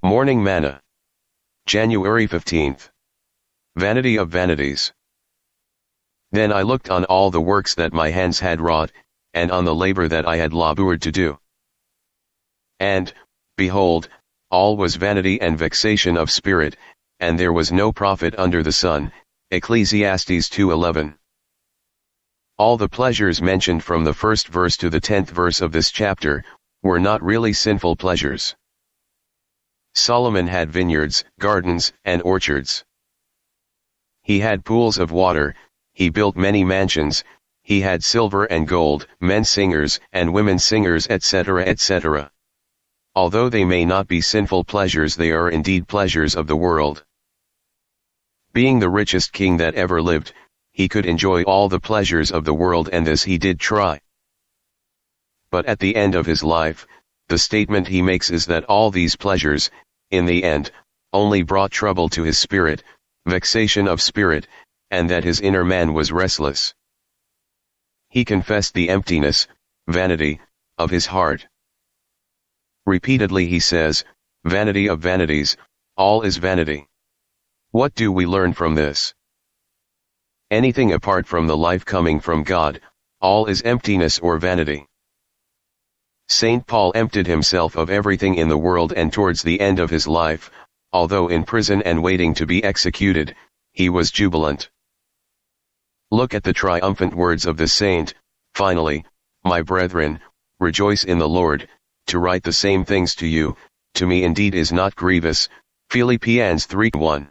Morning Manna. January 15th. Vanity of vanities. Then I looked on all the works that my hands had wrought, and on the labor that I had labored to do. And, behold, all was vanity and vexation of spirit, and there was no profit under the sun. Ecclesiastes 2:11. All the pleasures mentioned from the first verse to the 10th verse of this chapter, were not really sinful pleasures. Solomon had vineyards, gardens, and orchards. He had pools of water, he built many mansions, he had silver and gold, men singers and women singers, etc., etc. Although they may not be sinful pleasures, they are indeed pleasures of the world. Being the richest king that ever lived, he could enjoy all the pleasures of the world, and this he did try. But at the end of his life, the statement he makes is that all these pleasures, in the end, only brought trouble to his spirit, vexation of spirit, and that his inner man was restless. He confessed the emptiness, vanity, of his heart. Repeatedly he says, "Vanity of vanities, all is vanity." What do we learn from this? Anything apart from the life coming from God, all is emptiness or vanity. St. Paul emptied himself of everything in the world, and towards the end of his life, although in prison and waiting to be executed, he was jubilant. Look at the triumphant words of the saint, "Finally, my brethren, rejoice in the Lord. To write the same things to you, to me indeed is not grievous." Philippians 3:1.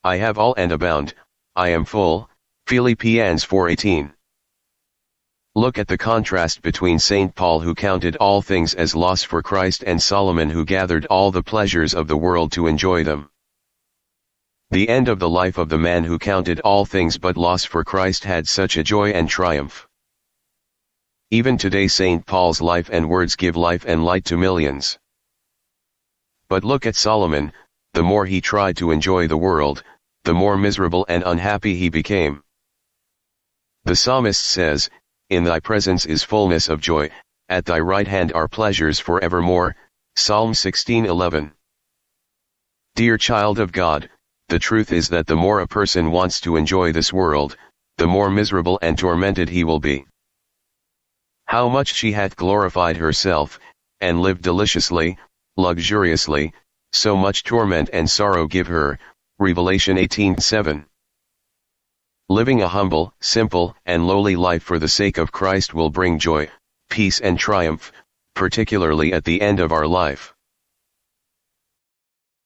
I have all and abound, I am full. Philippians 4:18. Look at the contrast between St. Paul, who counted all things as loss for Christ, and Solomon, who gathered all the pleasures of the world to enjoy them. The end of the life of the man who counted all things but loss for Christ had such a joy and triumph. Even today St. Paul's life and words give life and light to millions. But look at Solomon, the more he tried to enjoy the world, the more miserable and unhappy he became. The psalmist says, "In thy presence is fullness of joy, at thy right hand are pleasures forevermore." Psalm 16:11. Dear child of God, the truth is that the more a person wants to enjoy this world, the more miserable and tormented he will be. How much she hath glorified herself, and lived deliciously, luxuriously, so much torment and sorrow give her. Revelation 18:7. Living a humble, simple, and lowly life for the sake of Christ will bring joy, peace and triumph, particularly at the end of our life.